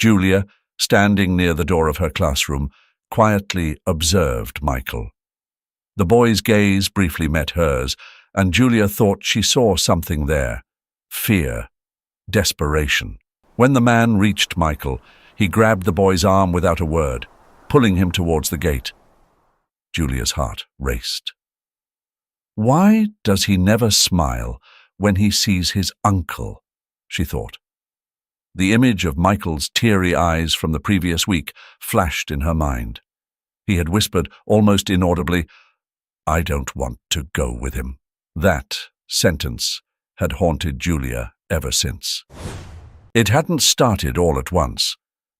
Julia, standing near the door of her classroom, quietly observed Michael. The boy's gaze briefly met hers, and Julia thought she saw something there: fear, desperation. When the man reached Michael, he grabbed the boy's arm without a word, pulling him towards the gate. Julia's heart raced. Why does he never smile when he sees his uncle? She thought. The image of Michael's teary eyes from the previous week flashed in her mind. He had whispered, almost inaudibly, "I don't want to go with him." That sentence had haunted Julia ever since. It hadn't started all at once.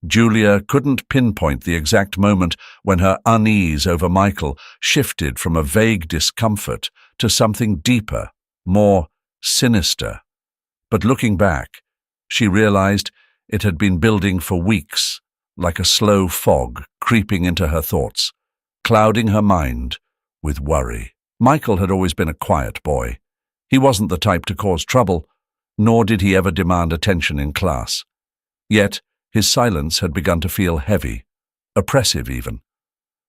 Julia couldn't pinpoint the exact moment when her unease over Michael shifted from a vague discomfort to something deeper, more sinister. But looking back, she realized it had been building for weeks, like a slow fog creeping into her thoughts, clouding her mind with worry. Michael had always been a quiet boy. He wasn't the type to cause trouble, nor did he ever demand attention in class. Yet, his silence had begun to feel heavy, oppressive even.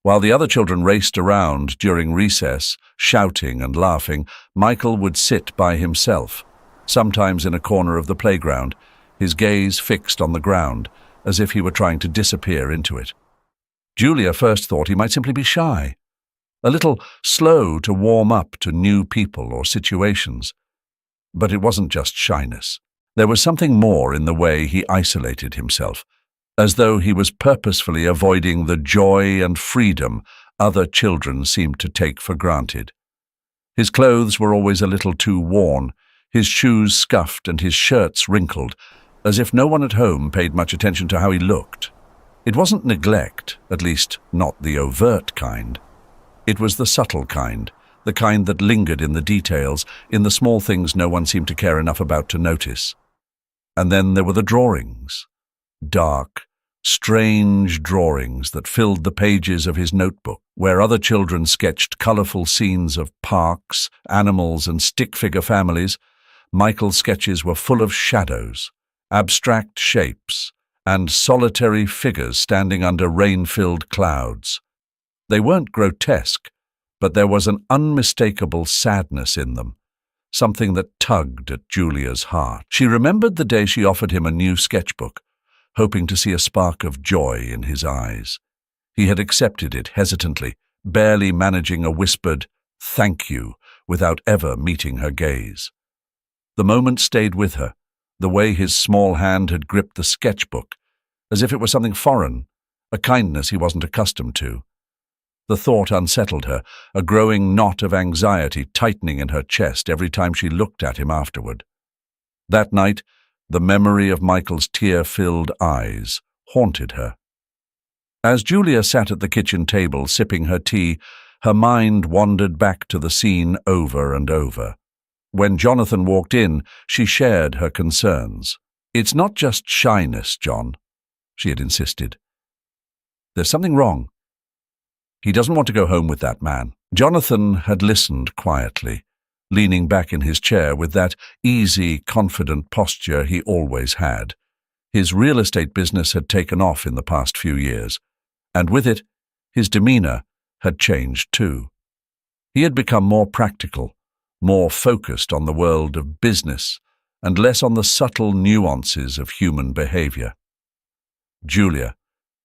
While the other children raced around during recess, shouting and laughing, Michael would sit by himself, sometimes in a corner of the playground, his gaze fixed on the ground, as if he were trying to disappear into it. Julia first thought he might simply be shy, a little slow to warm up to new people or situations. But it wasn't just shyness. There was something more in the way he isolated himself, as though he was purposefully avoiding the joy and freedom other children seemed to take for granted. His clothes were always a little too worn, his shoes scuffed and his shirts wrinkled, as if no one at home paid much attention to how he looked. It wasn't neglect, at least not the overt kind. It was the subtle kind, the kind that lingered in the details, in the small things no one seemed to care enough about to notice. And then there were the drawings. Dark, strange drawings that filled the pages of his notebook, where other children sketched colorful scenes of parks, animals, and stick-figure families. Michael's sketches were full of shadows, abstract shapes, and solitary figures standing under rain-filled clouds. They weren't grotesque, but there was an unmistakable sadness in them, something that tugged at Julia's heart. She remembered the day she offered him a new sketchbook, hoping to see a spark of joy in his eyes. He had accepted it hesitantly, barely managing a whispered "thank you" without ever meeting her gaze. The moment stayed with her, the way his small hand had gripped the sketchbook, as if it were something foreign, a kindness he wasn't accustomed to. The thought unsettled her, a growing knot of anxiety tightening in her chest every time she looked at him afterward. That night, the memory of Michael's tear-filled eyes haunted her. As Julia sat at the kitchen table sipping her tea, her mind wandered back to the scene over and over. When Jonathan walked in, she shared her concerns. "It's not just shyness, John," she had insisted. "There's something wrong. He doesn't want to go home with that man." Jonathan had listened quietly, leaning back in his chair with that easy, confident posture he always had. His real estate business had taken off in the past few years, and with it, his demeanor had changed too. He had become more practical, more focused on the world of business, and less on the subtle nuances of human behavior. "Julia,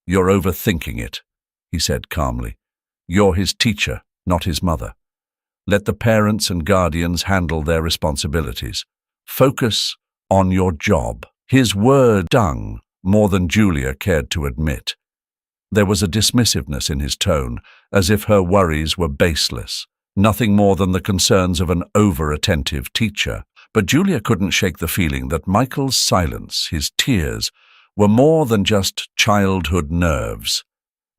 you're overthinking it," he said calmly. "You're his teacher, not his mother. Let the parents and guardians handle their responsibilities. Focus on your job." His word stung more than Julia cared to admit. There was a dismissiveness in his tone, as if her worries were baseless, nothing more than the concerns of an over-attentive teacher. But Julia couldn't shake the feeling that Michael's silence, his tears, were more than just childhood nerves.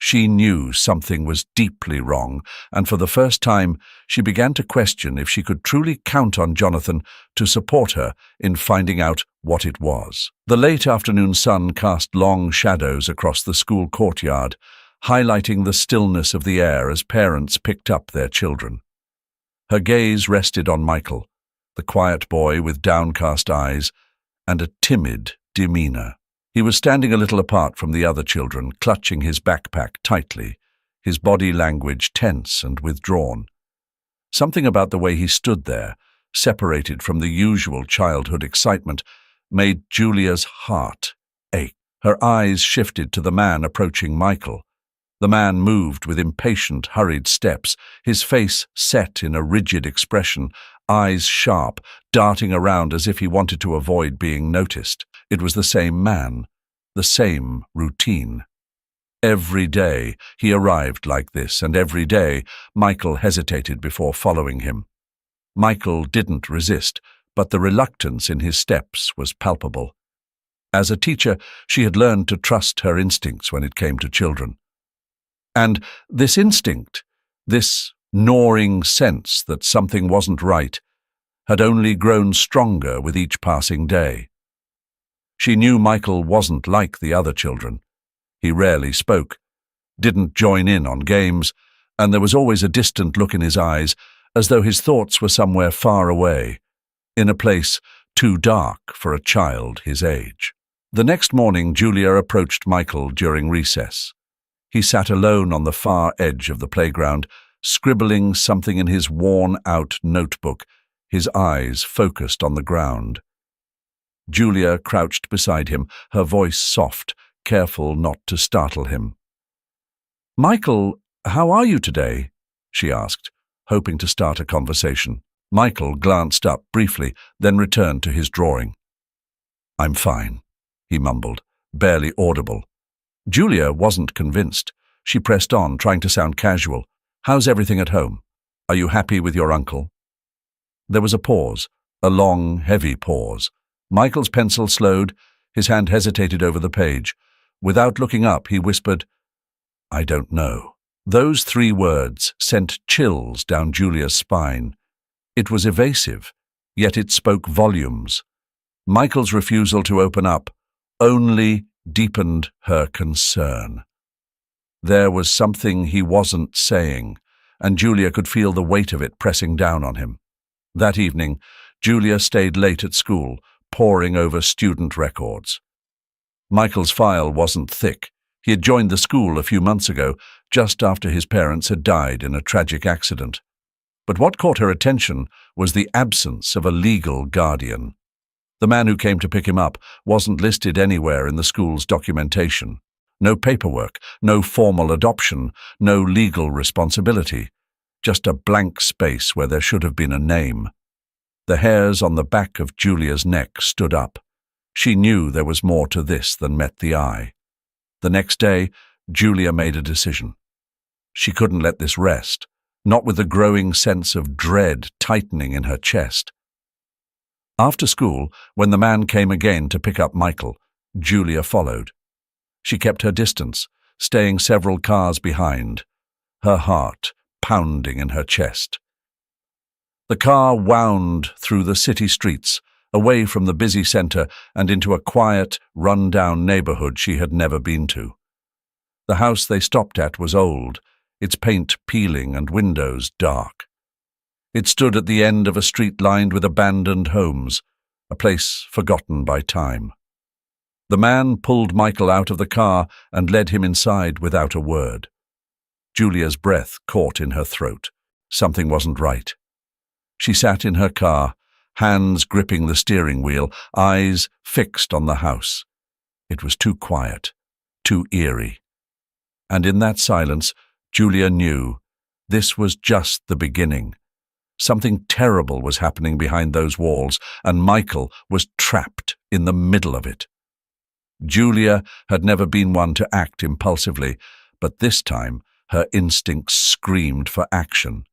She knew something was deeply wrong, and for the first time she began to question if she could truly count on Jonathan to support her in finding out what it was. The late afternoon sun cast long shadows across the school courtyard, highlighting the stillness of the air as parents picked up their children. Her gaze rested on Michael, the quiet boy with downcast eyes and a timid demeanor. He was standing a little apart from the other children, clutching his backpack tightly, his body language tense and withdrawn. Something about the way he stood there, separated from the usual childhood excitement, made Julia's heart ache. Her eyes shifted to the man approaching Michael. The man moved with impatient, hurried steps, his face set in a rigid expression, eyes sharp, darting around as if he wanted to avoid being noticed. It was the same man, the same routine. Every day he arrived like this, and every day Michael hesitated before following him. Michael didn't resist, but the reluctance in his steps was palpable. As a teacher, she had learned to trust her instincts when it came to children. And this instinct, this gnawing sense that something wasn't right, had only grown stronger with each passing day. She knew Michael wasn't like the other children. He rarely spoke, didn't join in on games, and there was always a distant look in his eyes, as though his thoughts were somewhere far away, in a place too dark for a child his age. The next morning, Julia approached Michael during recess. He sat alone on the far edge of the playground, scribbling something in his worn-out notebook, his eyes focused on the ground. Julia crouched beside him, her voice soft, careful not to startle him. "Michael, how are you today?" she asked, hoping to start a conversation. Michael glanced up briefly, then returned to his drawing. "I'm fine," he mumbled, barely audible. Julia wasn't convinced. She pressed on, trying to sound casual. "How's everything at home? Are you happy with your uncle?" There was a pause, a long, heavy pause. Michael's pencil slowed, his hand hesitated over the page. Without looking up, he whispered, "I don't know." Those 3 words sent chills down Julia's spine. It was evasive, yet it spoke volumes. Michael's refusal to open up only deepened her concern. There was something he wasn't saying, and Julia could feel the weight of it pressing down on him. That evening, Julia stayed late at school, poring over student records. Michael's file wasn't thick. He had joined the school a few months ago, just after his parents had died in a tragic accident. But what caught her attention was the absence of a legal guardian. The man who came to pick him up wasn't listed anywhere in the school's documentation. No paperwork, no formal adoption, no legal responsibility. Just a blank space where there should have been a name. The hairs on the back of Julia's neck stood up. She knew there was more to this than met the eye. The next day, Julia made a decision. She couldn't let this rest, not with the growing sense of dread tightening in her chest. After school, when the man came again to pick up Michael, Julia followed. She kept her distance, staying several cars behind, her heart pounding in her chest. The car wound through the city streets, away from the busy center and into a quiet, run-down neighborhood she had never been to. The house they stopped at was old, its paint peeling and windows dark. It stood at the end of a street lined with abandoned homes, a place forgotten by time. The man pulled Michael out of the car and led him inside without a word. Julia's breath caught in her throat. Something wasn't right. She sat in her car, hands gripping the steering wheel, eyes fixed on the house. It was too quiet, too eerie. And in that silence, Julia knew this was just the beginning. Something terrible was happening behind those walls, and Michael was trapped in the middle of it. Julia had never been one to act impulsively, but this time her instincts screamed for action.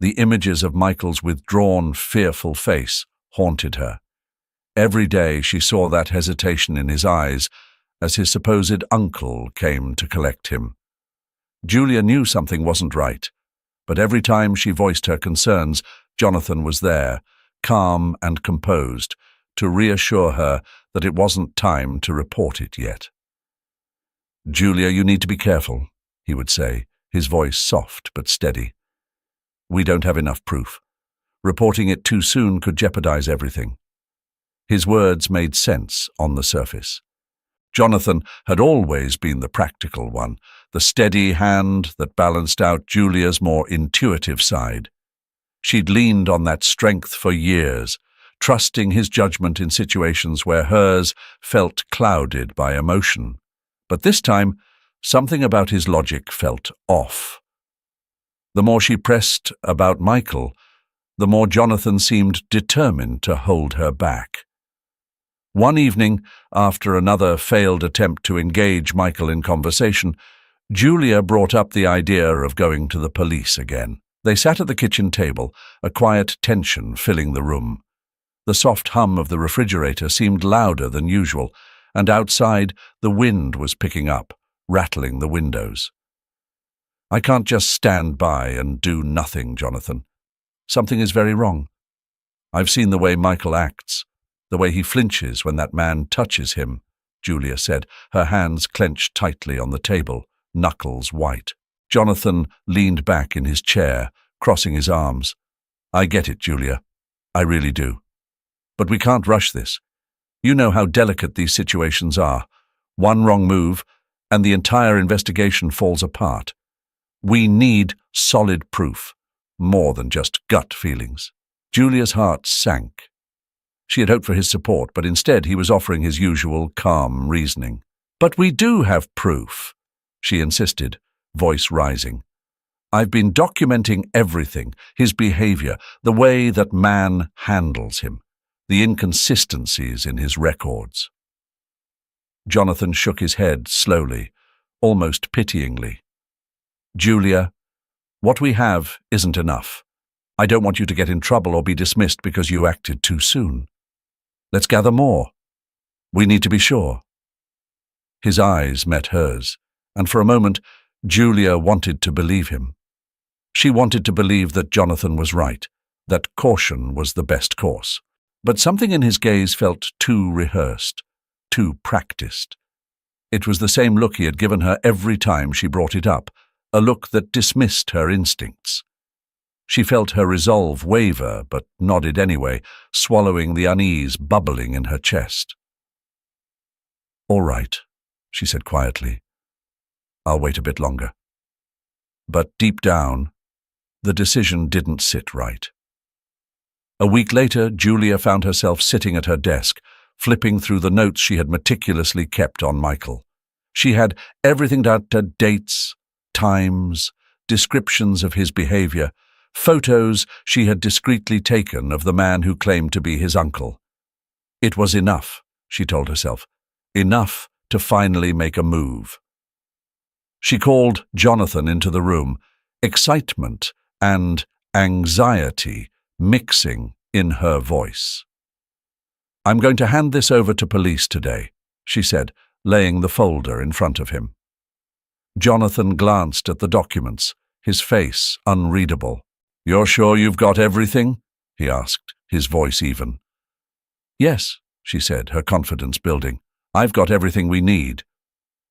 The images of Michael's withdrawn, fearful face haunted her. Every day she saw that hesitation in his eyes as his supposed uncle came to collect him. Julia knew something wasn't right, but every time she voiced her concerns, Jonathan was there, calm and composed, to reassure her that it wasn't time to report it yet. "Julia, you need to be careful," he would say, his voice soft but steady. "We don't have enough proof. Reporting it too soon could jeopardize everything." His words made sense on the surface. Jonathan had always been the practical one, the steady hand that balanced out Julia's more intuitive side. She'd leaned on that strength for years, trusting his judgment in situations where hers felt clouded by emotion. But this time, something about his logic felt off. The more she pressed about Michael, the more Jonathan seemed determined to hold her back. One evening, after another failed attempt to engage Michael in conversation, Julia brought up the idea of going to the police again. They sat at the kitchen table, a quiet tension filling the room. The soft hum of the refrigerator seemed louder than usual, and outside the wind was picking up, rattling the windows. "I can't just stand by and do nothing, Jonathan. Something is very wrong. I've seen the way Michael acts, the way he flinches when that man touches him," Julia said, her hands clenched tightly on the table, knuckles white. Jonathan leaned back in his chair, crossing his arms. "I get it, Julia. I really do. But we can't rush this. You know how delicate these situations are. One wrong move, and the entire investigation falls apart. We need solid proof, more than just gut feelings." Julia's heart sank. She had hoped for his support, but instead he was offering his usual calm reasoning. "But we do have proof," she insisted, voice rising. "I've been documenting everything, his behavior, the way that man handles him, the inconsistencies in his records." Jonathan shook his head slowly, almost pityingly. "Julia, what we have isn't enough. I don't want you to get in trouble or be dismissed because you acted too soon. Let's gather more. We need to be sure." His eyes met hers, and for a moment Julia wanted to believe him. She wanted to believe that Jonathan was right, that caution was the best course. But something in his gaze felt too rehearsed, too practiced. It was the same look he had given her every time she brought it up, a look that dismissed her instincts. She felt her resolve waver, but nodded anyway, swallowing the unease bubbling in her chest. "All right," she said quietly. "I'll wait a bit longer." But deep down, the decision didn't sit right. A week later, Julia found herself sitting at her desk, flipping through the notes she had meticulously kept on Michael. She had everything down to dates, times, descriptions of his behavior, photos she had discreetly taken of the man who claimed to be his uncle. It was enough, she told herself, enough to finally make a move. She called Jonathan into the room, excitement and anxiety mixing in her voice. "I'm going to hand this over to police today," she said, laying the folder in front of him. Jonathan glanced at the documents, his face unreadable. "You're sure you've got everything?" he asked, his voice even. "Yes," she said, her confidence building. "I've got everything we need."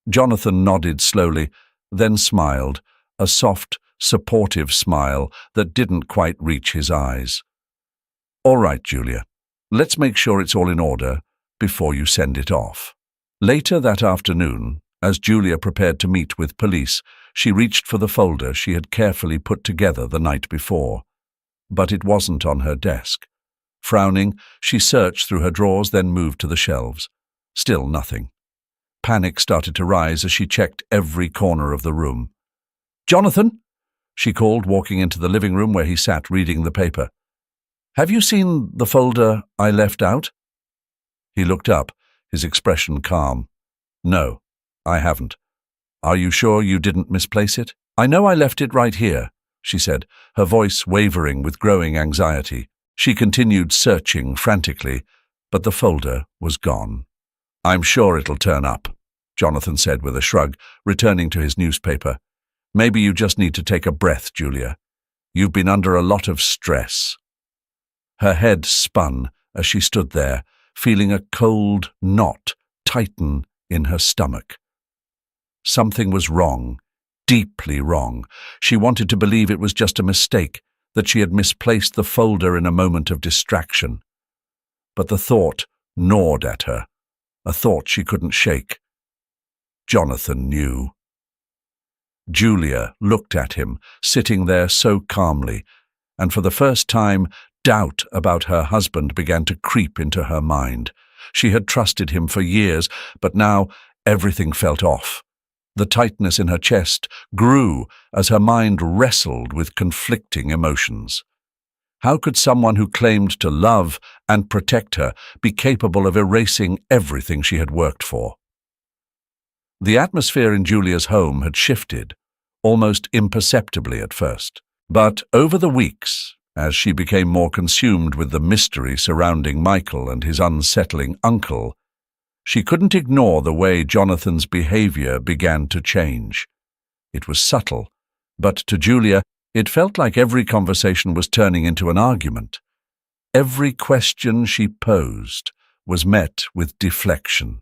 Jonathan nodded slowly, then smiled, a soft, supportive smile that didn't quite reach his eyes. "All right, Julia. Let's make sure it's all in order before you send it off." Later that afternoon, as Julia prepared to meet with police, she reached for the folder she had carefully put together the night before. But it wasn't on her desk. Frowning, she searched through her drawers, then moved to the shelves. Still nothing. Panic started to rise as she checked every corner of the room. "Jonathan," she called, walking into the living room where he sat reading the paper. "Have you seen the folder I left out?" He looked up, his expression calm. "No, I haven't. Are you sure you didn't misplace it?" "I know I left it right here," she said, her voice wavering with growing anxiety. She continued searching frantically, but the folder was gone. "I'm sure it'll turn up," Jonathan said with a shrug, returning to his newspaper. "Maybe you just need to take a breath, Julia. You've been under a lot of stress." Her head spun as she stood there, feeling a cold knot tighten in her stomach. Something was wrong, deeply wrong. She wanted to believe it was just a mistake, that she had misplaced the folder in a moment of distraction. But the thought gnawed at her, a thought she couldn't shake. Jonathan knew. Julia looked at him, sitting there so calmly, and for the first time, doubt about her husband began to creep into her mind. She had trusted him for years, but now everything felt off. The tightness in her chest grew as her mind wrestled with conflicting emotions. How could someone who claimed to love and protect her be capable of erasing everything she had worked for? The atmosphere in Julia's home had shifted, almost imperceptibly at first. But over the weeks, as she became more consumed with the mystery surrounding Michael and his unsettling uncle, she couldn't ignore the way Jonathan's behavior began to change. It was subtle, but to Julia, it felt like every conversation was turning into an argument. Every question she posed was met with deflection.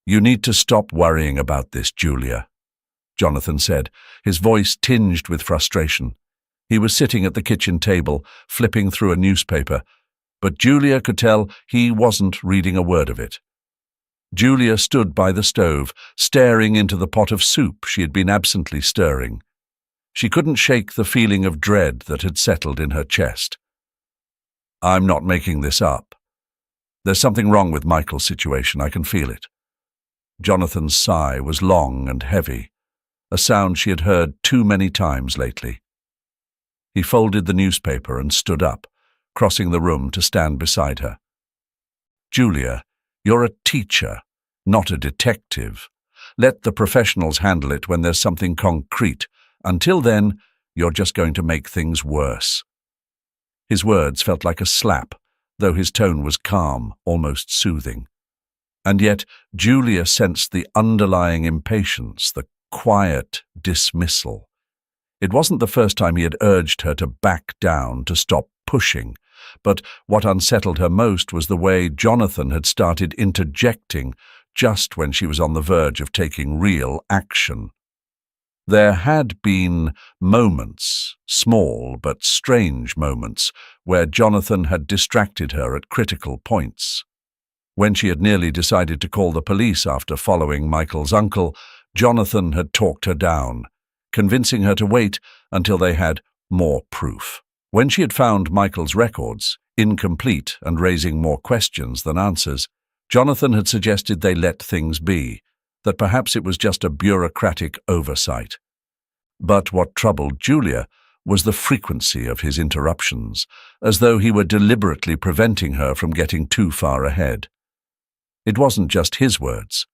"You need to stop worrying about this, Julia," Jonathan said, his voice tinged with frustration. He was sitting at the kitchen table, flipping through a newspaper, but Julia could tell he wasn't reading a word of it. Julia stood by the stove, staring into the pot of soup she had been absently stirring. She couldn't shake the feeling of dread that had settled in her chest. "I'm not making this up. There's something wrong with Michael's situation, I can feel it." Jonathan's sigh was long and heavy, a sound she had heard too many times lately. He folded the newspaper and stood up, crossing the room to stand beside her. "Julia, you're a teacher, not a detective. Let the professionals handle it when there's something concrete. Until then, you're just going to make things worse." His words felt like a slap, though his tone was calm, almost soothing. And yet Julia sensed the underlying impatience, the quiet dismissal. It wasn't the first time he had urged her to back down, to stop pushing, but what unsettled her most was the way Jonathan had started interjecting just when she was on the verge of taking real action. There had been moments, small but strange moments, where Jonathan had distracted her at critical points. When she had nearly decided to call the police after following Michael's uncle, Jonathan had talked her down, convincing her to wait until they had more proof. When she had found Michael's records, incomplete and raising more questions than answers, Jonathan had suggested they let things be, that perhaps it was just a bureaucratic oversight. But what troubled Julia was the frequency of his interruptions, as though he were deliberately preventing her from getting too far ahead. It wasn't just his words.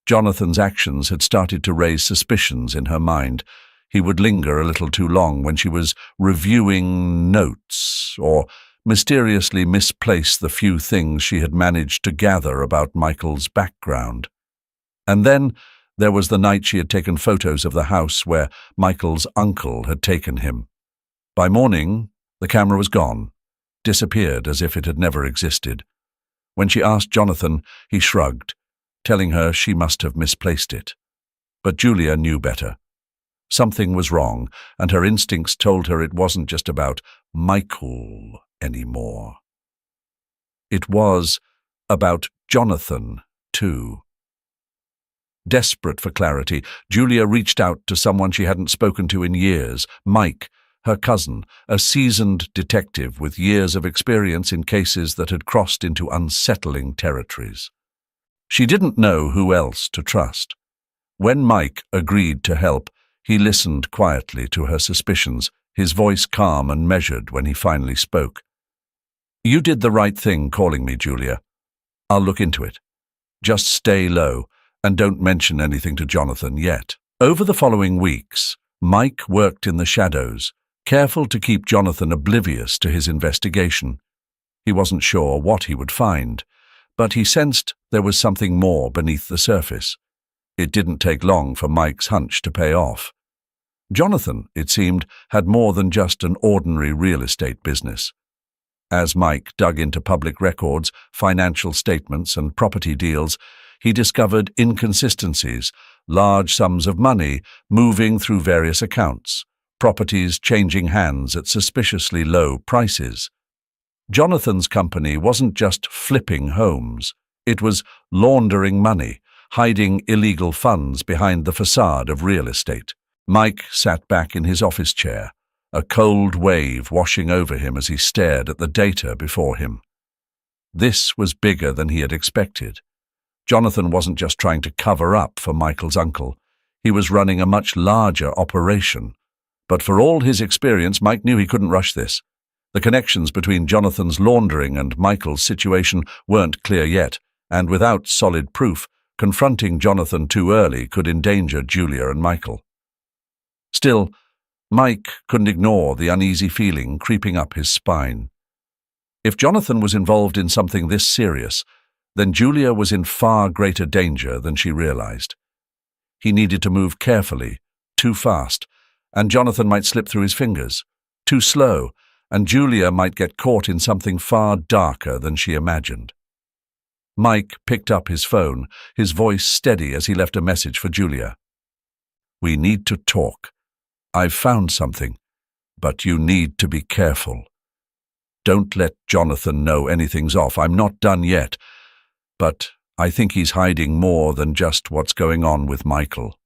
Jonathan's actions had started to raise suspicions in her mind. He would linger a little too long when she was reviewing notes, or mysteriously misplace the few things she had managed to gather about Michael's background. And then there was the night she had taken photos of the house where Michael's uncle had taken him. By morning, the camera was gone, disappeared as if it had never existed. When she asked Jonathan, he shrugged, telling her she must have misplaced it. But Julia knew better. Something was wrong, and her instincts told her it wasn't just about Michael anymore. It was about Jonathan, too. Desperate for clarity, Julia reached out to someone she hadn't spoken to in years, Mike, her cousin, a seasoned detective with years of experience in cases that had crossed into unsettling territories. She didn't know who else to trust. When Mike agreed to help, he listened quietly to her suspicions, his voice calm and measured when he finally spoke. "You did the right thing calling me, Julia. I'll look into it. Just stay low, and don't mention anything to Jonathan yet." Over the following weeks, Mike worked in the shadows, careful to keep Jonathan oblivious to his investigation. He wasn't sure what he would find, but he sensed there was something more beneath the surface. It didn't take long for Mike's hunch to pay off. Jonathan, it seemed, had more than just an ordinary real estate business. As Mike dug into public records, financial statements, and property deals, he discovered inconsistencies, large sums of money moving through various accounts, properties changing hands at suspiciously low prices. Jonathan's company wasn't just flipping homes, it was laundering money, hiding illegal funds behind the facade of real estate. Mike sat back in his office chair, a cold wave washing over him as he stared at the data before him. This was bigger than he had expected. Jonathan wasn't just trying to cover up for Michael's uncle. He was running a much larger operation. But for all his experience, Mike knew he couldn't rush this. The connections between Jonathan's laundering and Michael's situation weren't clear yet, and without solid proof, confronting Jonathan too early could endanger Julia and Michael. Still, Mike couldn't ignore the uneasy feeling creeping up his spine. If Jonathan was involved in something this serious, then Julia was in far greater danger than she realized. He needed to move carefully, too fast, and Jonathan might slip through his fingers. Too slow, and Julia might get caught in something far darker than she imagined. Mike picked up his phone, his voice steady as he left a message for Julia. "We need to talk. I've found something, but you need to be careful. Don't let Jonathan know anything's off. I'm not done yet, but I think he's hiding more than just what's going on with Michael."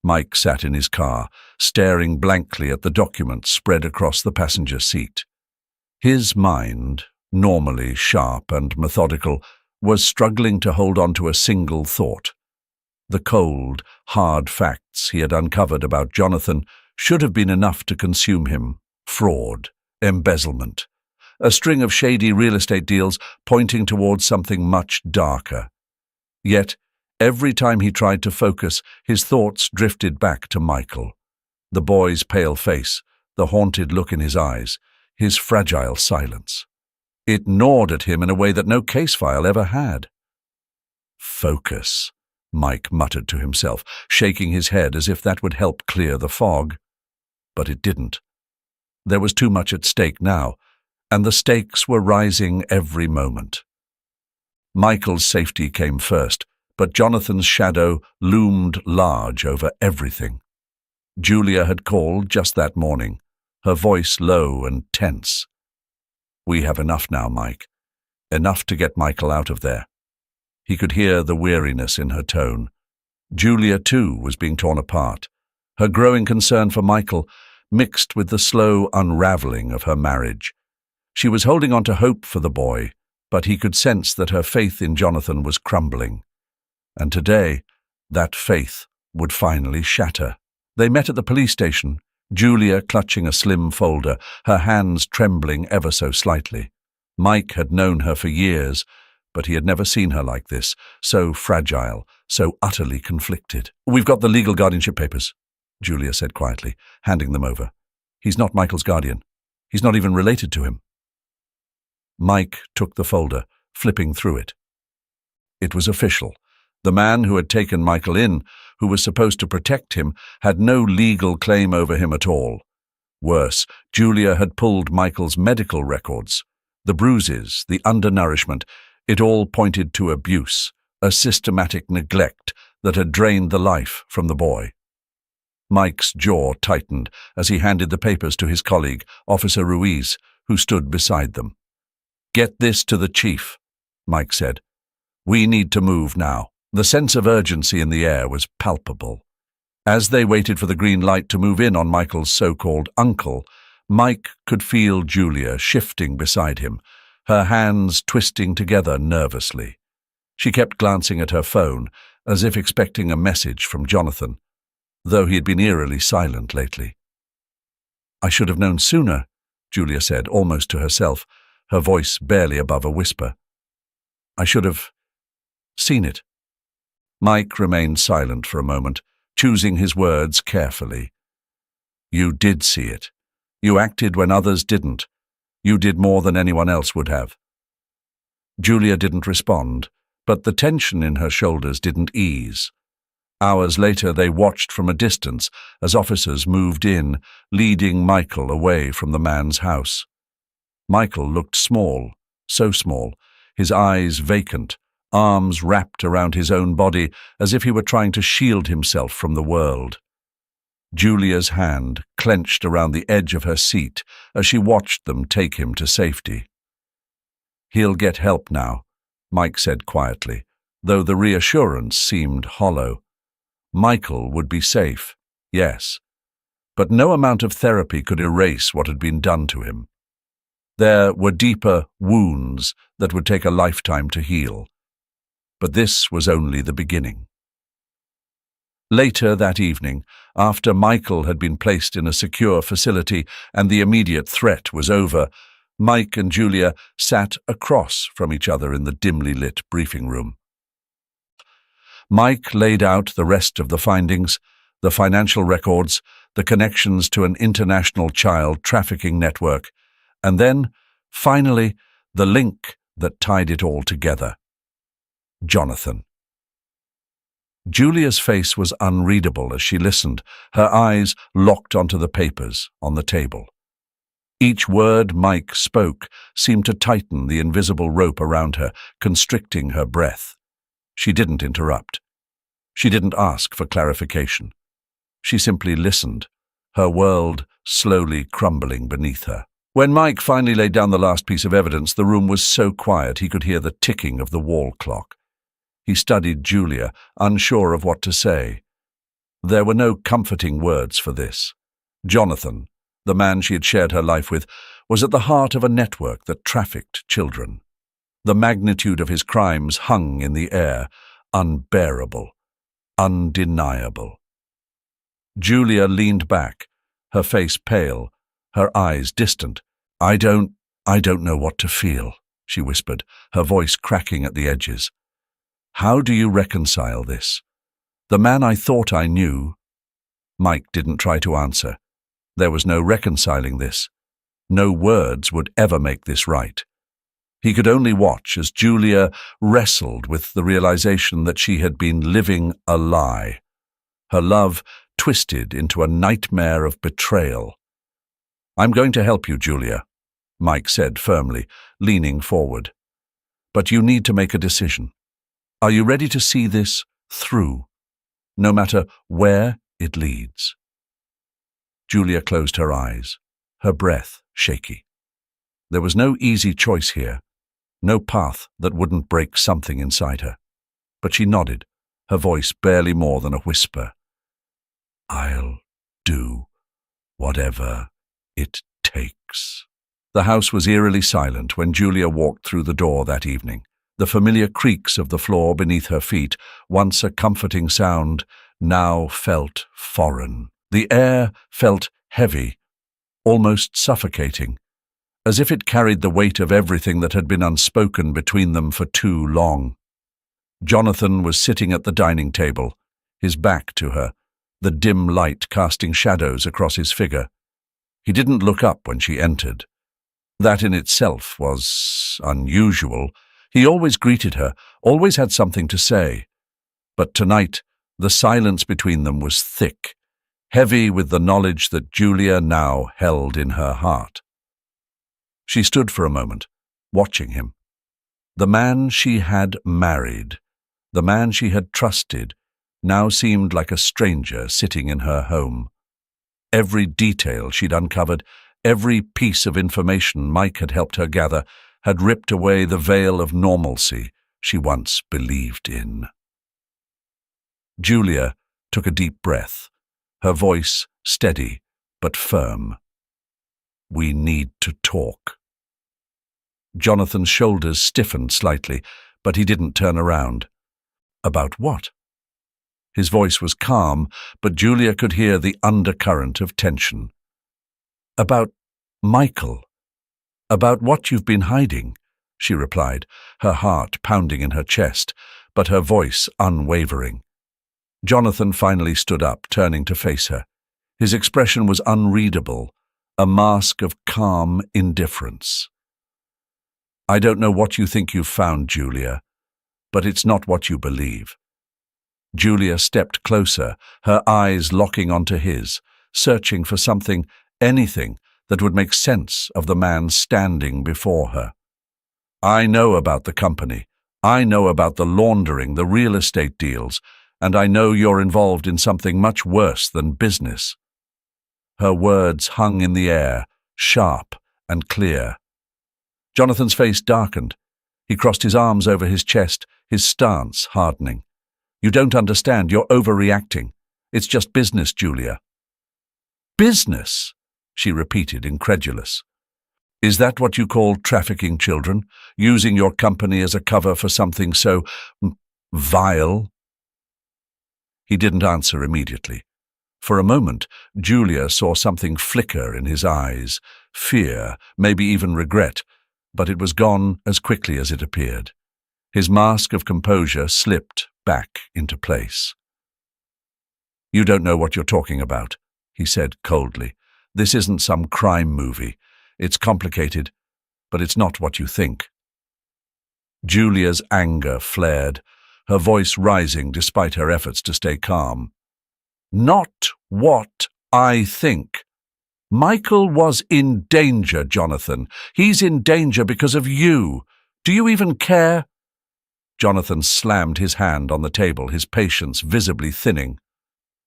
Mike sat in his car, staring blankly at the documents spread across the passenger seat. His mind, normally sharp and methodical, was struggling to hold on to a single thought. The cold, hard facts he had uncovered about Jonathan should have been enough to consume him. Fraud, embezzlement, a string of shady real estate deals pointing towards something much darker. Yet, every time he tried to focus, his thoughts drifted back to Michael. The boy's pale face, the haunted look in his eyes, his fragile silence. It gnawed at him in a way that no case file ever had. "Focus," Mike muttered to himself, shaking his head as if that would help clear the fog. But it didn't. There was too much at stake now, and the stakes were rising every moment. Michael's safety came first, but Jonathan's shadow loomed large over everything. Julia had called just that morning, her voice low and tense. "We have enough now, Mike. Enough to get Michael out of there." He could hear the weariness in her tone. Julia, too, was being torn apart, her growing concern for Michael mixed with the slow unraveling of her marriage. She was holding on to hope for the boy, but he could sense that her faith in Jonathan was crumbling. And today, that faith would finally shatter. They met at the police station, Julia clutching a slim folder, her hands trembling ever so slightly. Mike had known her for years, but he had never seen her like this, so fragile, so utterly conflicted. "We've got the legal guardianship papers," Julia said quietly, handing them over. "He's not Michael's guardian. He's not even related to him." Mike took the folder, flipping through it. It was official. The man who had taken Michael in, who was supposed to protect him, had no legal claim over him at all. Worse, Julia had pulled Michael's medical records. The bruises, the undernourishment, it all pointed to abuse, a systematic neglect that had drained the life from the boy. Mike's jaw tightened as he handed the papers to his colleague, Officer Ruiz, who stood beside them. "Get this to the chief," Mike said. "We need to move now." The sense of urgency in the air was palpable. As they waited for the green light to move in on Michael's so-called uncle, Mike could feel Julia shifting beside him, her hands twisting together nervously. She kept glancing at her phone, as if expecting a message from Jonathan, though he had been eerily silent lately. "I should have known sooner," Julia said, almost to herself, her voice barely above a whisper. "I should have seen it." Mike remained silent for a moment, choosing his words carefully. "You did see it. You acted when others didn't. You did more than anyone else would have." Julia didn't respond, but the tension in her shoulders didn't ease. Hours later, they watched from a distance as officers moved in, leading Michael away from the man's house. Michael looked small, so small, his eyes vacant, arms wrapped around his own body as if he were trying to shield himself from the world. Julia's hand clenched around the edge of her seat as she watched them take him to safety. "He'll get help now," Mike said quietly, though the reassurance seemed hollow. Michael would be safe, yes, but no amount of therapy could erase what had been done to him. There were deeper wounds that would take a lifetime to heal, but this was only the beginning. Later that evening, after Michael had been placed in a secure facility and the immediate threat was over, Mike and Julia sat across from each other in the dimly lit briefing room. Mike laid out the rest of the findings, the financial records, the connections to an international child trafficking network, and then, finally, the link that tied it all together. Jonathan. Julia's face was unreadable as she listened, her eyes locked onto the papers on the table. Each word Mike spoke seemed to tighten the invisible rope around her, constricting her breath. She didn't interrupt. She didn't ask for clarification. She simply listened, her world slowly crumbling beneath her. When Mike finally laid down the last piece of evidence, the room was so quiet he could hear the ticking of the wall clock. He studied Julia, unsure of what to say. There were no comforting words for this. Jonathan, the man she had shared her life with, was at the heart of a network that trafficked children. The magnitude of his crimes hung in the air, unbearable, undeniable. Julia leaned back, her face pale, her eyes distant. I don't know what to feel," she whispered, her voice cracking at the edges. "How do you reconcile this? The man I thought I knew—" Mike didn't try to answer. There was no reconciling this. No words would ever make this right. He could only watch as Julia wrestled with the realization that she had been living a lie. Her love twisted into a nightmare of betrayal. "I'm going to help you, Julia," Mike said firmly, leaning forward. "But you need to make a decision. Are you ready to see this through, no matter where it leads?" Julia closed her eyes, her breath shaky. There was no easy choice here, no path that wouldn't break something inside her. But she nodded, her voice barely more than a whisper. "I'll do whatever it takes." The house was eerily silent when Julia walked through the door that evening. The familiar creaks of the floor beneath her feet, once a comforting sound, now felt foreign. The air felt heavy, almost suffocating, as if it carried the weight of everything that had been unspoken between them for too long. Jonathan was sitting at the dining table, his back to her, the dim light casting shadows across his figure. He didn't look up when she entered. That in itself was unusual. He always greeted her, always had something to say. But tonight, the silence between them was thick, heavy with the knowledge that Julia now held in her heart. She stood for a moment, watching him. The man she had married, the man she had trusted, now seemed like a stranger sitting in her home. Every detail she'd uncovered, every piece of information Mike had helped her gather, had ripped away the veil of normalcy she once believed in. Julia took a deep breath, her voice steady but firm. "We need to talk." Jonathan's shoulders stiffened slightly, but he didn't turn around. "About what?" His voice was calm, but Julia could hear the undercurrent of tension. "About Michael. About what you've been hiding," she replied, her heart pounding in her chest, but her voice unwavering. Jonathan finally stood up, turning to face her. His expression was unreadable, a mask of calm indifference. "I don't know what you think you've found, Julia, but it's not what you believe." Julia stepped closer, her eyes locking onto his, searching for something, anything, that would make sense of the man standing before her. "I know about the company. I know about the laundering, the real estate deals, and I know you're involved in something much worse than business." Her words hung in the air, sharp and clear. Jonathan's face darkened. He crossed his arms over his chest, his stance hardening. "You don't understand. You're overreacting. It's just business, Julia." "Business?" she repeated, incredulous. "Is that what you call trafficking children? Using your company as a cover for something so vile?" He didn't answer immediately. For a moment, Julia saw something flicker in his eyes, fear, maybe even regret, but it was gone as quickly as it appeared. His mask of composure slipped back into place. "You don't know what you're talking about," he said coldly. "This isn't some crime movie. It's complicated, but it's not what you think." Julia's anger flared, her voice rising despite her efforts to stay calm. "Not what I think. Michael was in danger, Jonathan. He's in danger because of you. Do you even care?" Jonathan slammed his hand on the table, his patience visibly thinning.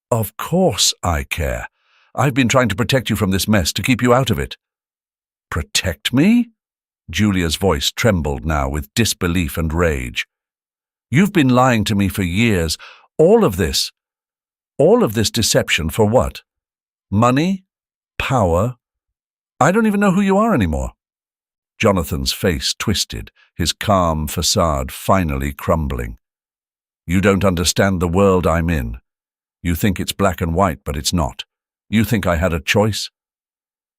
"Of course I care. I've been trying to protect you from this mess, to keep you out of it." "Protect me?" Julia's voice trembled now with disbelief and rage. "You've been lying to me for years. All of this deception for what? Money? Power? I don't even know who you are anymore." Jonathan's face twisted, his calm facade finally crumbling. "You don't understand the world I'm in. You think it's black and white, but it's not. You think I had a choice?"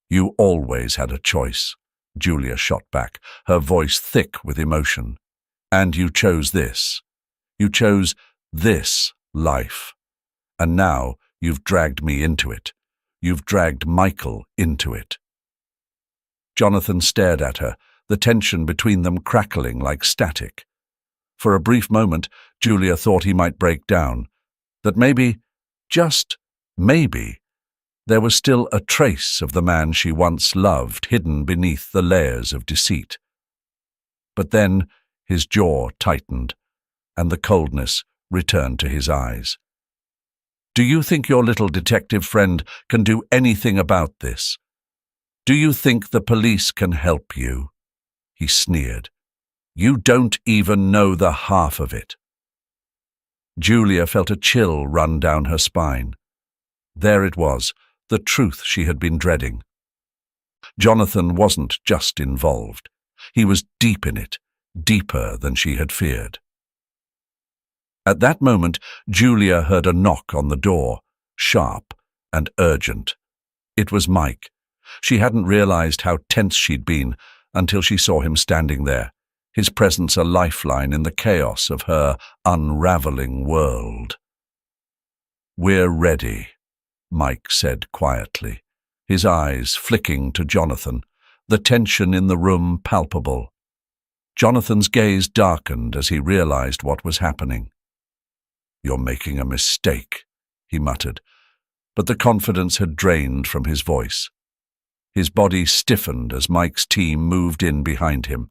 "You always had a choice," Julia shot back, her voice thick with emotion. "And you chose this. You chose this life. And now you've dragged me into it. You've dragged Michael into it." Jonathan stared at her, the tension between them crackling like static. For a brief moment, Julia thought he might break down, that maybe, just maybe, there was still a trace of the man she once loved hidden beneath the layers of deceit. But then his jaw tightened, and the coldness returned to his eyes. "Do you think your little detective friend can do anything about this? Do you think the police can help you?" He sneered. "You don't even know the half of it." Julia felt a chill run down her spine. There it was, the truth she had been dreading. Jonathan wasn't just involved. He was deep in it, deeper than she had feared. At that moment, Julia heard a knock on the door, sharp and urgent. It was Mike. She hadn't realized how tense she'd been until she saw him standing there, his presence a lifeline in the chaos of her unraveling world. "We're ready," Mike said quietly, his eyes flicking to Jonathan, the tension in the room palpable. Jonathan's gaze darkened as he realized what was happening. "You're making a mistake," he muttered, but the confidence had drained from his voice. His body stiffened as Mike's team moved in behind him.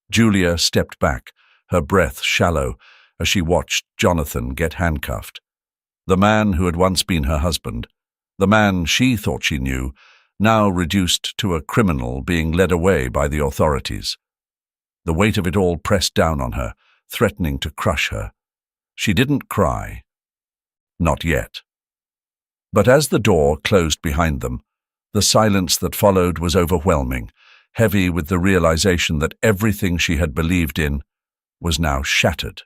Julia stepped back, her breath shallow, as she watched Jonathan get handcuffed. The man who had once been her husband, the man she thought she knew, now reduced to a criminal being led away by the authorities. The weight of it all pressed down on her, threatening to crush her. She didn't cry. Not yet. But as the door closed behind them, the silence that followed was overwhelming, heavy with the realization that everything she had believed in was now shattered.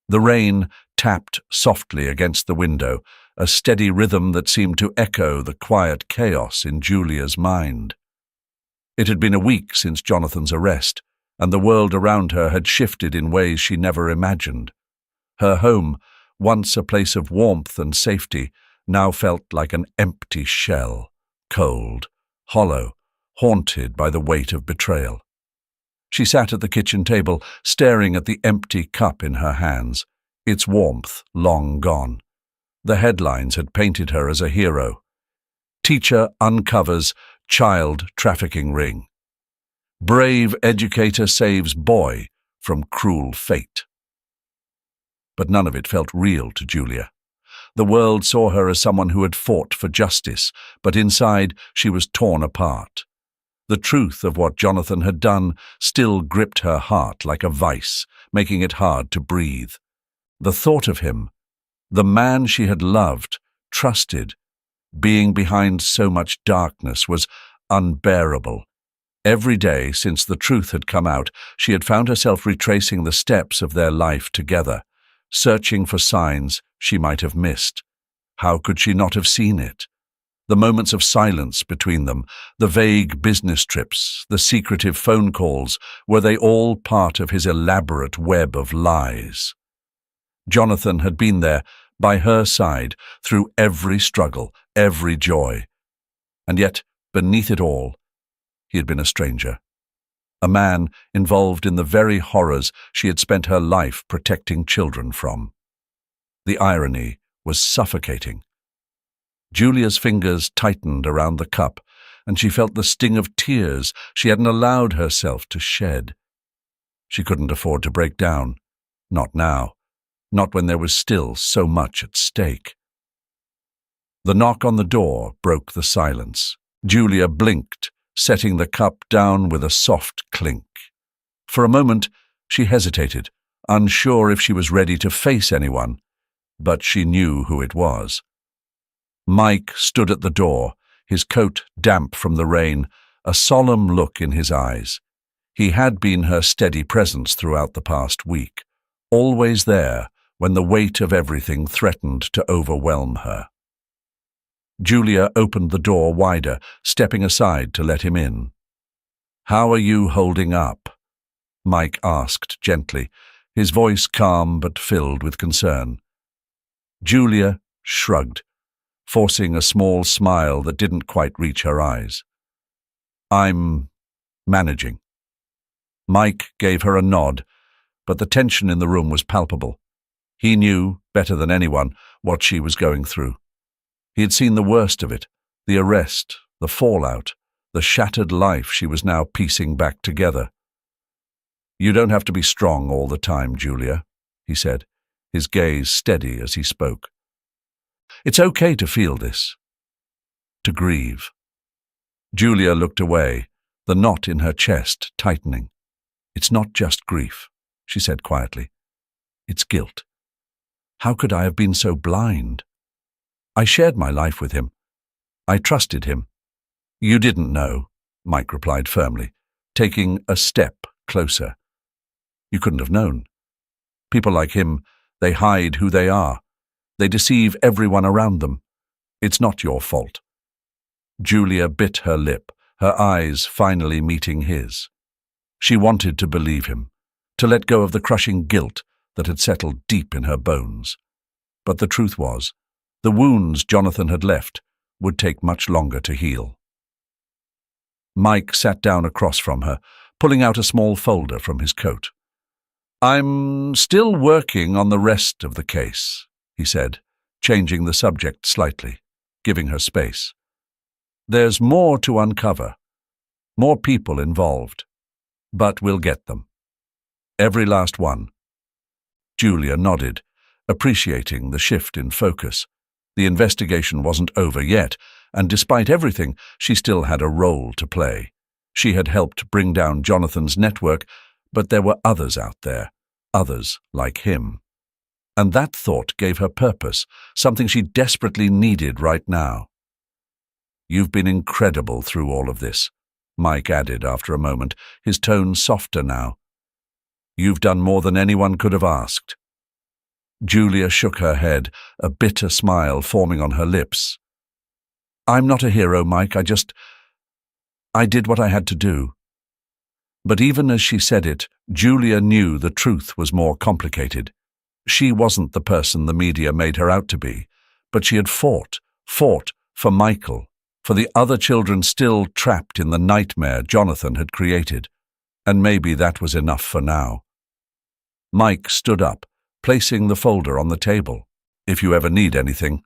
The rain tapped softly against the window, a steady rhythm that seemed to echo the quiet chaos in Julia's mind. It had been a week since Jonathan's arrest, and the world around her had shifted in ways she never imagined. Her home, once a place of warmth and safety, now felt like an empty shell, cold, hollow, haunted by the weight of betrayal. She sat at the kitchen table, staring at the empty cup in her hands, its warmth long gone. The headlines had painted her as a hero. Teacher uncovers child trafficking ring. Brave educator saves boy from cruel fate. But none of it felt real to Julia. The world saw her as someone who had fought for justice, but inside she was torn apart. The truth of what Jonathan had done still gripped her heart like a vice, making it hard to breathe. The thought of him, the man she had loved, trusted, being behind so much darkness, was unbearable. Every day since the truth had come out, she had found herself retracing the steps of their life together, searching for signs she might have missed. How could she not have seen it? The moments of silence between them, the vague business trips, the secretive phone calls, were they all part of his elaborate web of lies? Jonathan had been there, by her side, through every struggle, every joy. And yet, beneath it all, he had been a stranger. A man involved in the very horrors she had spent her life protecting children from. The irony was suffocating. Julia's fingers tightened around the cup, and she felt the sting of tears she hadn't allowed herself to shed. She couldn't afford to break down. Not now. Not when there was still so much at stake. The knock on the door broke the silence. Julia blinked, setting the cup down with a soft clink. For a moment, she hesitated, unsure if she was ready to face anyone, but she knew who it was. Mike stood at the door, his coat damp from the rain, a solemn look in his eyes. He had been her steady presence throughout the past week, always there when the weight of everything threatened to overwhelm her. Julia opened the door wider, stepping aside to let him in. "How are you holding up?" Mike asked gently, his voice calm but filled with concern. Julia shrugged, forcing a small smile that didn't quite reach her eyes. "I'm managing." Mike gave her a nod, but the tension in the room was palpable. He knew, better than anyone, what she was going through. He had seen the worst of it, the arrest, the fallout, the shattered life she was now piecing back together. "You don't have to be strong all the time, Julia," he said, his gaze steady as he spoke. "It's okay to feel this, to grieve." Julia looked away, the knot in her chest tightening. "It's not just grief," she said quietly. "It's guilt. How could I have been so blind? I shared my life with him. I trusted him." "You didn't know," Mike replied firmly, taking a step closer. "You couldn't have known. People like him, they hide who they are. They deceive everyone around them. It's not your fault." Julia bit her lip, her eyes finally meeting his. She wanted to believe him, to let go of the crushing guilt that had settled deep in her bones. But the truth was, the wounds Jonathan had left would take much longer to heal. Mike sat down across from her, pulling out a small folder from his coat. "I'm still working on the rest of the case," he said, changing the subject slightly, giving her space. "There's more to uncover, more people involved, but we'll get them. Every last one." Julia nodded, appreciating the shift in focus. The investigation wasn't over yet, and despite everything, she still had a role to play. She had helped bring down Jonathan's network, but there were others out there, others like him. And that thought gave her purpose, something she desperately needed right now. "You've been incredible through all of this," Mike added after a moment, his tone softer now. "You've done more than anyone could have asked." Julia shook her head, a bitter smile forming on her lips. "I'm not a hero, Mike. I did what I had to do." But even as she said it, Julia knew the truth was more complicated. She wasn't the person the media made her out to be, but she had fought for Michael, for the other children still trapped in the nightmare Jonathan had created. And maybe that was enough for now. Mike stood up, placing the folder on the table. "If you ever need anything,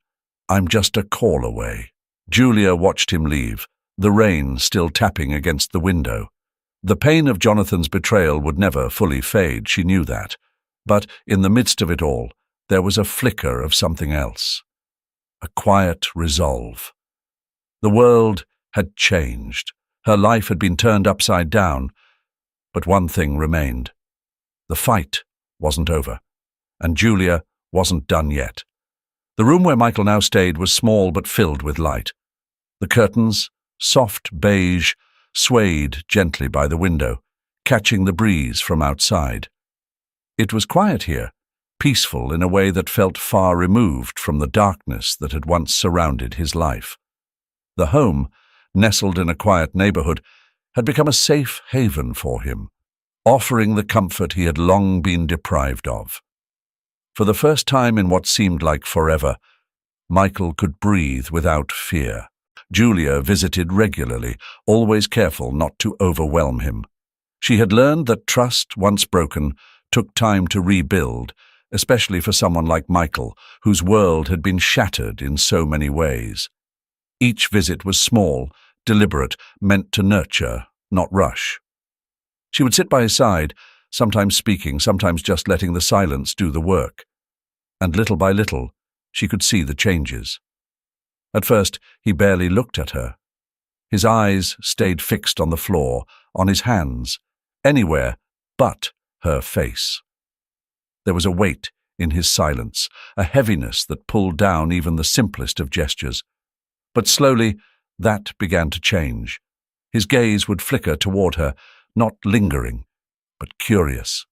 I'm just a call away." Julia watched him leave, the rain still tapping against the window. The pain of Jonathan's betrayal would never fully fade, she knew that. But in the midst of it all, there was a flicker of something else. A quiet resolve. The world had changed. Her life had been turned upside down, but one thing remained. The fight wasn't over, and Julia wasn't done yet. The room where Michael now stayed was small but filled with light. The curtains, soft beige, swayed gently by the window, catching the breeze from outside. It was quiet here, peaceful in a way that felt far removed from the darkness that had once surrounded his life. The home, nestled in a quiet neighborhood, had become a safe haven for him, offering the comfort he had long been deprived of. For the first time in what seemed like forever, Michael could breathe without fear. Julia visited regularly, always careful not to overwhelm him. She had learned that trust, once broken, took time to rebuild, especially for someone like Michael, whose world had been shattered in so many ways. Each visit was small, deliberate, meant to nurture, not rush. She would sit by his side, sometimes speaking, sometimes just letting the silence do the work. And little by little, she could see the changes. At first, he barely looked at her. His eyes stayed fixed on the floor, on his hands, anywhere but her face. There was a weight in his silence, a heaviness that pulled down even the simplest of gestures. But slowly, that began to change. His gaze would flicker toward her, not lingering, but curious.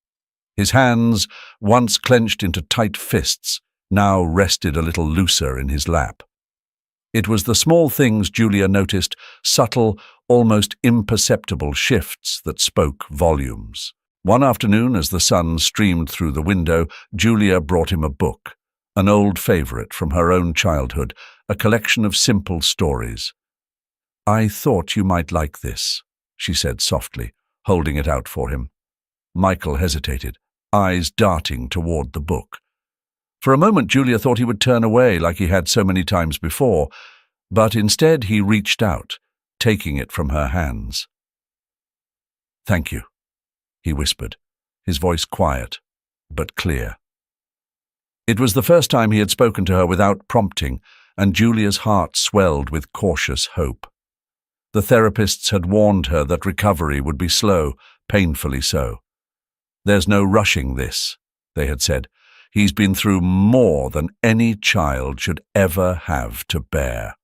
His hands, once clenched into tight fists, now rested a little looser in his lap. It was the small things Julia noticed, subtle, almost imperceptible shifts that spoke volumes. One afternoon, as the sun streamed through the window, Julia brought him a book, an old favorite from her own childhood, a collection of simple stories. "I thought you might like this," she said softly, holding it out for him. Michael hesitated, eyes darting toward the book. For a moment Julia thought he would turn away like he had so many times before, but instead he reached out, taking it from her hands. "Thank you," he whispered, his voice quiet but clear. It was the first time he had spoken to her without prompting, and Julia's heart swelled with cautious hope. The therapists had warned her that recovery would be slow, painfully so. "There's no rushing this," they had said. "He's been through more than any child should ever have to bear.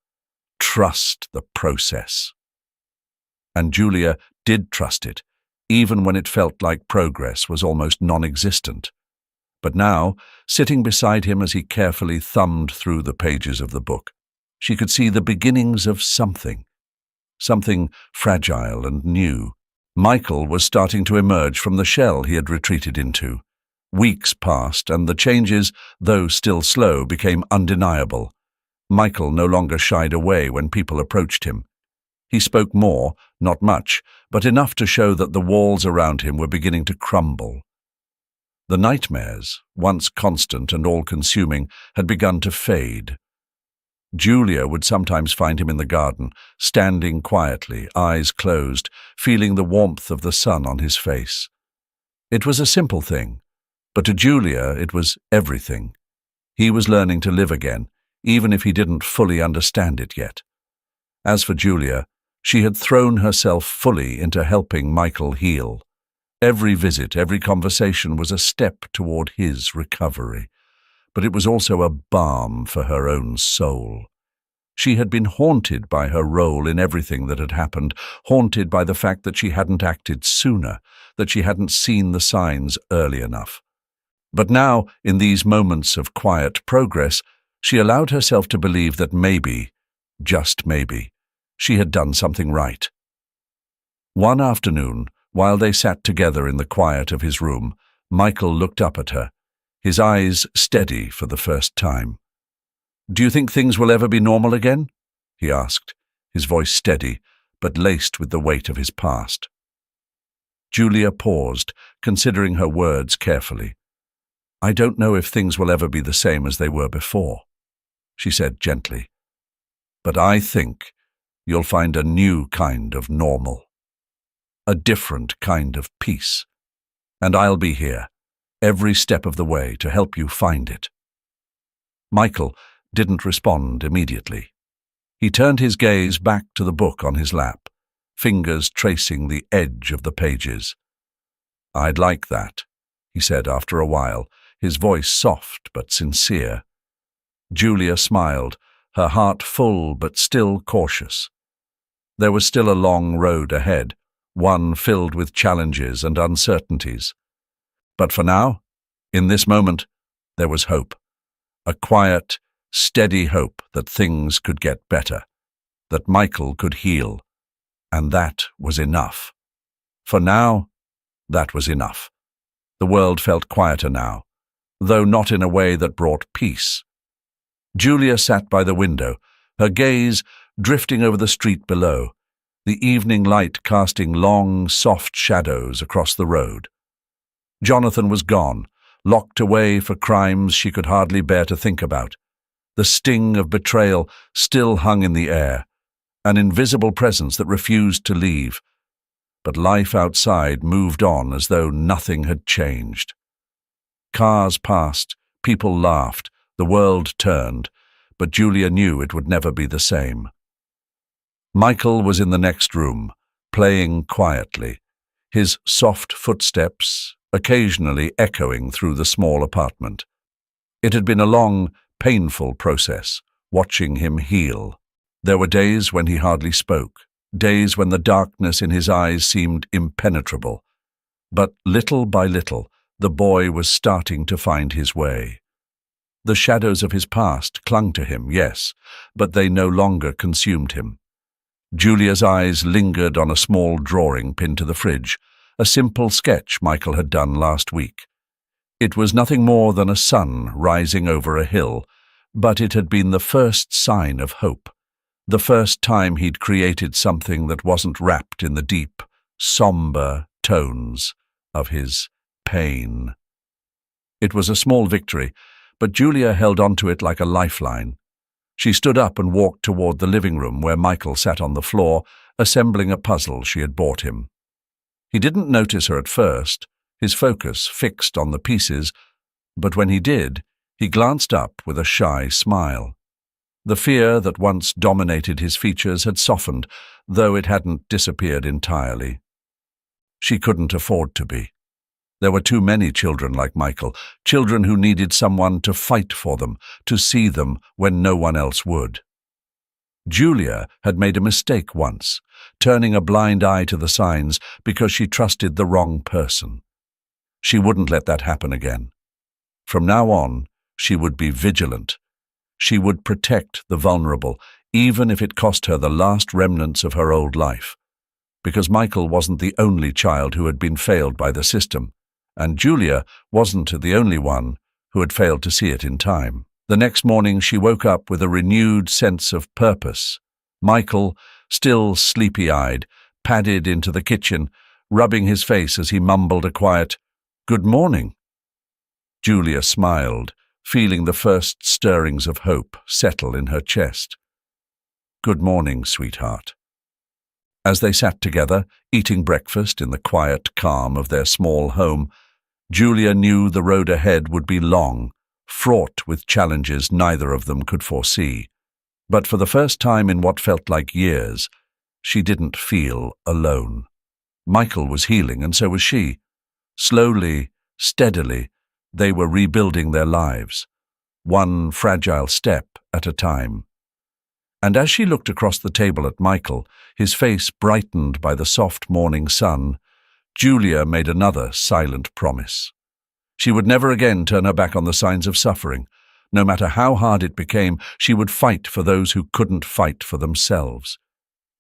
Trust the process." And Julia did trust it, even when it felt like progress was almost non-existent. But now, sitting beside him as he carefully thumbed through the pages of the book, she could see the beginnings of something fragile and new. Michael was starting to emerge from the shell he had retreated into. Weeks passed, and the changes, though still slow, became undeniable. Michael no longer shied away when people approached him. He spoke more, not much, but enough to show that the walls around him were beginning to crumble. The nightmares, once constant and all-consuming, had begun to fade. Julia would sometimes find him in the garden, standing quietly, eyes closed, feeling the warmth of the sun on his face. It was a simple thing, but to Julia it was everything. He was learning to live again, even if he didn't fully understand it yet. As for Julia, she had thrown herself fully into helping Michael heal. Every visit, every conversation was a step toward his recovery, but it was also a balm for her own soul. She had been haunted by her role in everything that had happened, haunted by the fact that she hadn't acted sooner, that she hadn't seen the signs early enough. But now, in these moments of quiet progress, she allowed herself to believe that maybe, just maybe, she had done something right. One afternoon, while they sat together in the quiet of his room, Michael looked up at her, his eyes steady for the first time. "Do you think things will ever be normal again?" he asked, his voice steady, but laced with the weight of his past. Julia paused, considering her words carefully. "I don't know if things will ever be the same as they were before," she said gently. "But I think you'll find a new kind of normal. A different kind of peace. And I'll be here, every step of the way, to help you find it." Michael didn't respond immediately. He turned his gaze back to the book on his lap, fingers tracing the edge of the pages. "I'd like that," he said after a while, his voice soft but sincere. Julia smiled, her heart full but still cautious. There was still a long road ahead, one filled with challenges and uncertainties. But for now, in this moment, there was hope. A quiet, steady hope that things could get better, that Michael could heal. And that was enough. For now, that was enough. The world felt quieter now, though not in a way that brought peace. Julia sat by the window, her gaze drifting over the street below, the evening light casting long, soft shadows across the road. Jonathan was gone, locked away for crimes she could hardly bear to think about. The sting of betrayal still hung in the air, an invisible presence that refused to leave. But life outside moved on as though nothing had changed. Cars passed, people laughed, the world turned, but Julia knew it would never be the same. Michael was in the next room, playing quietly, his soft footsteps occasionally echoing through the small apartment. It had been a long, painful process, watching him heal. There were days when he hardly spoke, days when the darkness in his eyes seemed impenetrable. But little by little, the boy was starting to find his way. The shadows of his past clung to him, yes, but they no longer consumed him. Julia's eyes lingered on a small drawing pinned to the fridge, a simple sketch Michael had done last week. It was nothing more than a sun rising over a hill, but it had been the first sign of hope, the first time he'd created something that wasn't wrapped in the deep, somber tones of his pain. It was a small victory, but Julia held onto it like a lifeline. She stood up and walked toward the living room where Michael sat on the floor, assembling a puzzle she had bought him. He didn't notice her at first, his focus fixed on the pieces, but when he did, he glanced up with a shy smile. The fear that once dominated his features had softened, though it hadn't disappeared entirely. She couldn't afford to be. There were too many children like Michael, children who needed someone to fight for them, to see them when no one else would. Julia had made a mistake once, turning a blind eye to the signs because she trusted the wrong person. She wouldn't let that happen again. From now on, she would be vigilant. She would protect the vulnerable, even if it cost her the last remnants of her old life. Because Michael wasn't the only child who had been failed by the system, and Julia wasn't the only one who had failed to see it in time. The next morning she woke up with a renewed sense of purpose. Michael, still sleepy-eyed, padded into the kitchen, rubbing his face as he mumbled a quiet, "Good morning." Julia smiled, feeling the first stirrings of hope settle in her chest. "Good morning, sweetheart." As they sat together, eating breakfast in the quiet calm of their small home, Julia knew the road ahead would be long, fraught with challenges neither of them could foresee. But for the first time in what felt like years, she didn't feel alone. Michael was healing, and so was she. Slowly, steadily, they were rebuilding their lives, one fragile step at a time. And as she looked across the table at Michael, his face brightened by the soft morning sun, Julia made another silent promise. She would never again turn her back on the signs of suffering. No matter how hard it became, she would fight for those who couldn't fight for themselves.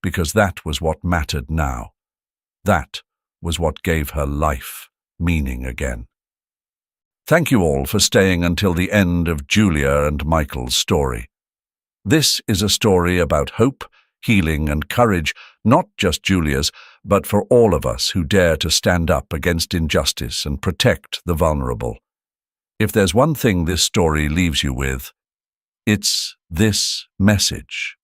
Because that was what mattered now. That was what gave her life meaning again. Thank you all for staying until the end of Julia and Michael's story. This is a story about hope, healing, and courage, not just Julia's, but for all of us who dare to stand up against injustice and protect the vulnerable. If there's one thing this story leaves you with, it's this message.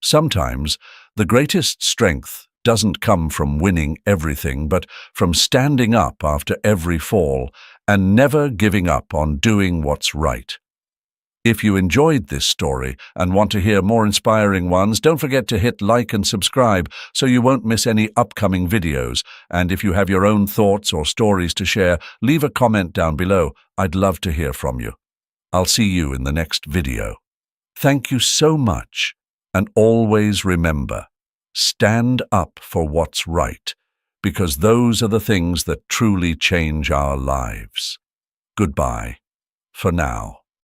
Sometimes the greatest strength doesn't come from winning everything, but from standing up after every fall and never giving up on doing what's right. If you enjoyed this story and want to hear more inspiring ones, don't forget to hit like and subscribe so you won't miss any upcoming videos. And if you have your own thoughts or stories to share, leave a comment down below. I'd love to hear from you. I'll see you in the next video. Thank you so much, and always remember, stand up for what's right, because those are the things that truly change our lives. Goodbye for now.